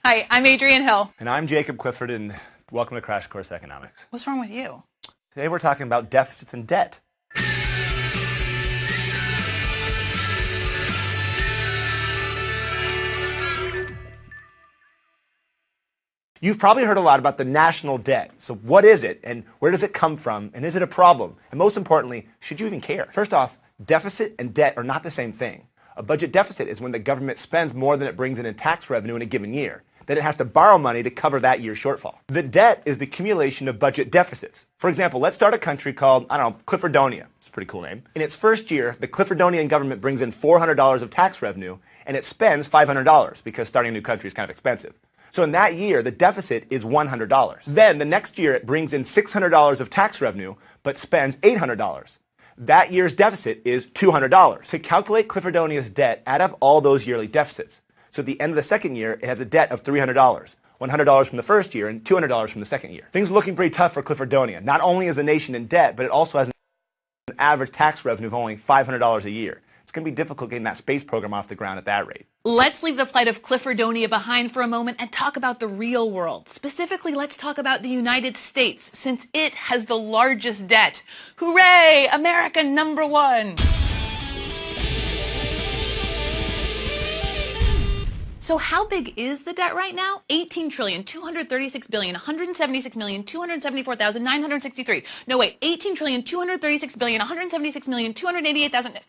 Hi, I'm Adrienne Hill. And I'm Jacob Clifford, and welcome to Crash Course Economics. What's wrong with you? Today we're talking about deficits and debt. You've probably heard a lot about the national debt. So what is it, and where does it come from, and is it a problem? And most importantly, should you even care? First off, deficit and debt are not the same thing. A budget deficit is when the government spends more than it brings in tax revenue in a given year. Then it has to borrow money to cover that year's shortfall. The debt is the accumulation of budget deficits. For example, let's start a country called, Cliffordonia. It's a pretty cool name. In its first year, the Cliffordonian government brings in $400 of tax revenue, and it spends $500 because starting a new country is kind of expensive. So in that year, the deficit is $100. Then the next year, it brings in $600 of tax revenue, but spends $800. That year's deficit is $200. To calculate Cliffordonia's debt, add up all those yearly deficits. So at the end of the second year, it has a debt of $300, $100 from the first year and $200 from the second year. Things are looking pretty tough for Cliffordonia. Not only is the nation in debt, but it also has an average tax revenue of only $500 a year. It's going to be difficult getting that space program off the ground at that rate. Let's leave the plight of Cliffordonia behind for a moment and talk about the real world. Specifically, let's talk about the United States, since it has the largest debt. Hooray! America number one! So how big is the debt right now? 18,236,176,274,963. No, wait, 18,236,176,288,000.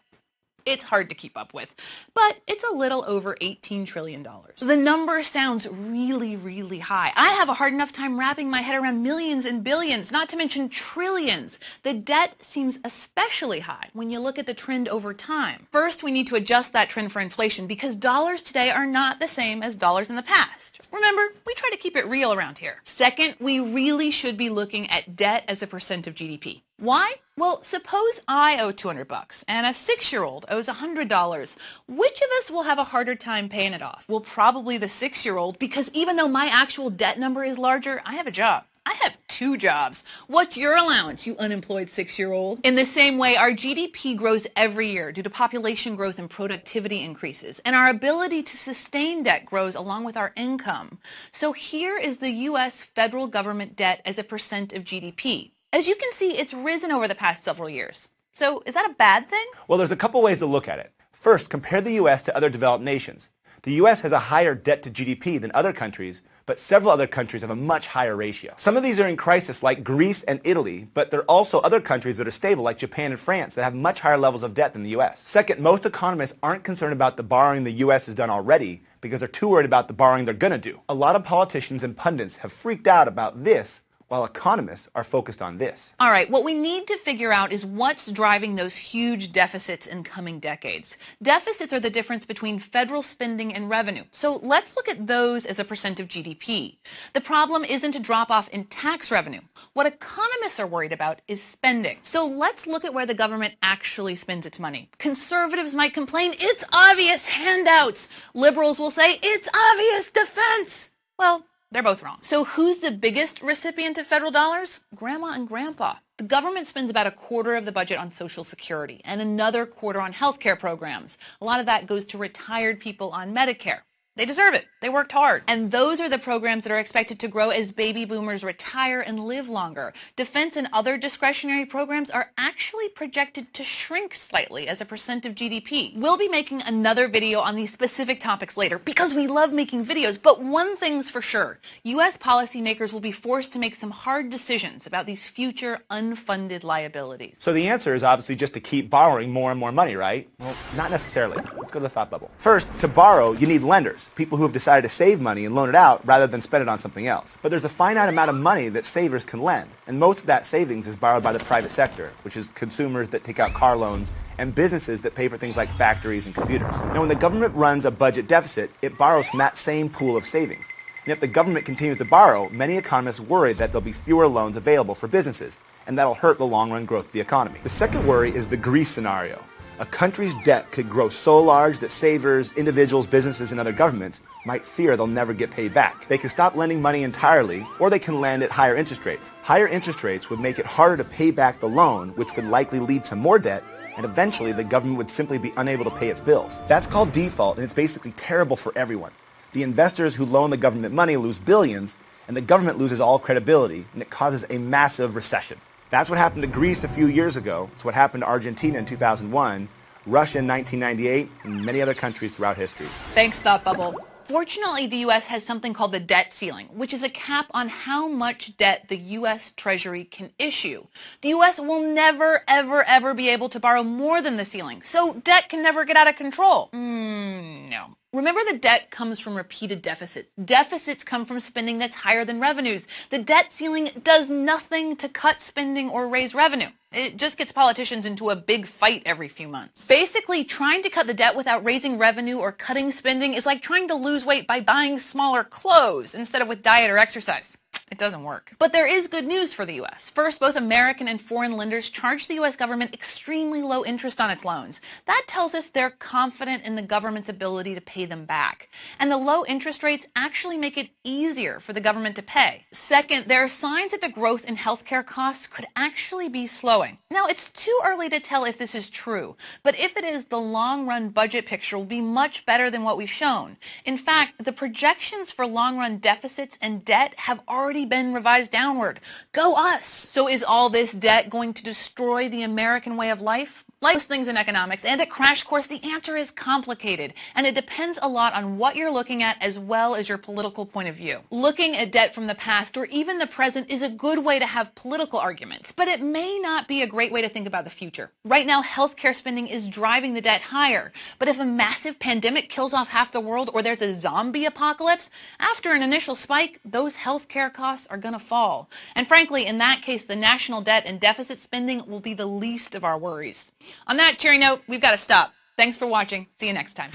It's hard to keep up with, but it's a little over $18 trillion. The number sounds really, really high. I have a hard enough time wrapping my head around millions and billions, not to mention trillions. The debt seems especially high when you look at the trend over time. First, we need to adjust that trend for inflation because dollars today are not the same as dollars in the past. Remember, we try to keep it real around here. Second, we really should be looking at debt as a percent of GDP. Why? Well, suppose I owe $200 and a 6-year-old owes $100. Which of us will have a harder time paying it off? Well, probably the 6-year-old, because even though my actual debt number is larger, I have a job. I have 2 jobs. What's your allowance, you unemployed 6-year-old? In the same way, our GDP grows every year due to population growth and productivity increases, and our ability to sustain debt grows along with our income. So here is the U.S. federal government debt as a percent of GDP. As you can see, it's risen over the past several years. So is that a bad thing? Well, there's a couple ways to look at it. First, compare the U.S. to other developed nations. The U.S. has a higher debt to GDP than other countries, but several other countries have a much higher ratio. Some of these are in crisis, like Greece and Italy, but there are also other countries that are stable, like Japan and France, that have much higher levels of debt than the U.S. Second, most economists aren't concerned about the borrowing the U.S. has done already because they're too worried about the borrowing they're going to do. A lot of politicians and pundits have freaked out about this, while economists are focused on this. All right, what we need to figure out is what's driving those huge deficits in coming decades. Deficits are the difference between federal spending and revenue. So let's look at those as a percent of GDP. The problem isn't a drop-off in tax revenue. What economists are worried about is spending. So let's look at where the government actually spends its money. Conservatives might complain, it's obvious handouts. Liberals will say, it's obvious defense. Well, they're both wrong. So who's the biggest recipient of federal dollars? Grandma and grandpa. The government spends about a quarter of the budget on Social Security and another quarter on healthcare programs. A lot of that goes to retired people on Medicare. They deserve it. They worked hard. And those are the programs that are expected to grow as baby boomers retire and live longer. Defense and other discretionary programs are actually projected to shrink slightly as a percent of GDP. We'll be making another video on these specific topics later because we love making videos. But one thing's for sure, U.S. policymakers will be forced to make some hard decisions about these future unfunded liabilities. So the answer is obviously just to keep borrowing more and more money, right? Well, not necessarily. Let's go to the thought bubble. First, to borrow, you need lenders. People who have decided to save money and loan it out rather than spend it on something else. But there's a finite amount of money that savers can lend, and most of that savings is borrowed by the private sector, which is consumers that take out car loans and businesses that pay for things like factories and computers. Now, when the government runs a budget deficit, it borrows from that same pool of savings. And if the government continues to borrow, many economists worry that there'll be fewer loans available for businesses, and that'll hurt the long-run growth of the economy. The second worry is the Greece scenario. A country's debt could grow so large that savers, individuals, businesses, and other governments might fear they'll never get paid back. They can stop lending money entirely, or they can lend at higher interest rates. Higher interest rates would make it harder to pay back the loan, which would likely lead to more debt, and eventually the government would simply be unable to pay its bills. That's called default, and it's basically terrible for everyone. The investors who loan the government money lose billions, and the government loses all credibility, and it causes a massive recession. That's what happened to Greece a few years ago. It's what happened to Argentina in 2001, Russia in 1998, and many other countries throughout history. Thanks, Thought Bubble. Fortunately, the U.S. has something called the debt ceiling, which is a cap on how much debt the U.S. Treasury can issue. The U.S. will never, ever, ever be able to borrow more than the ceiling, so debt can never get out of control. No. Remember, the debt comes from repeated deficits. Deficits come from spending that's higher than revenues. The debt ceiling does nothing to cut spending or raise revenue. It just gets politicians into a big fight every few months. Basically, trying to cut the debt without raising revenue or cutting spending is like trying to lose weight by buying smaller clothes instead of with diet or exercise. It doesn't work. But there is good news for the U.S. First, both American and foreign lenders charge the U.S. government extremely low interest on its loans. That tells us they're confident in the government's ability to pay them back. And the low interest rates actually make it easier for the government to pay. Second, there are signs that the growth in healthcare costs could actually be slowing. Now, it's too early to tell if this is true, but if it is, the long-run budget picture will be much better than what we've shown. In fact, the projections for long-run deficits and debt have already been revised downward. Go us! So is all this debt going to destroy the American way of life? Like most things in economics and at Crash Course, the answer is complicated, and it depends a lot on what you're looking at as well as your political point of view. Looking at debt from the past or even the present is a good way to have political arguments, but it may not be a great way to think about the future. Right now, healthcare spending is driving the debt higher, but if a massive pandemic kills off half the world or there's a zombie apocalypse, after an initial spike, those healthcare costs are going to fall. And frankly, in that case, the national debt and deficit spending will be the least of our worries. On that cheery note, we've got to stop. Thanks for watching. See you next time.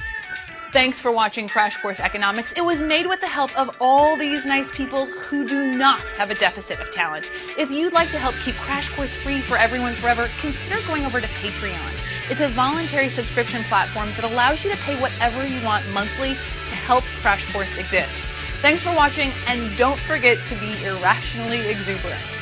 Thanks for watching Crash Course Economics. It was made with the help of all these nice people who do not have a deficit of talent. If you'd like to help keep Crash Course free for everyone forever, consider going over to Patreon. It's a voluntary subscription platform that allows you to pay whatever you want monthly to help Crash Course exist. Thanks for watching, and don't forget to be irrationally exuberant.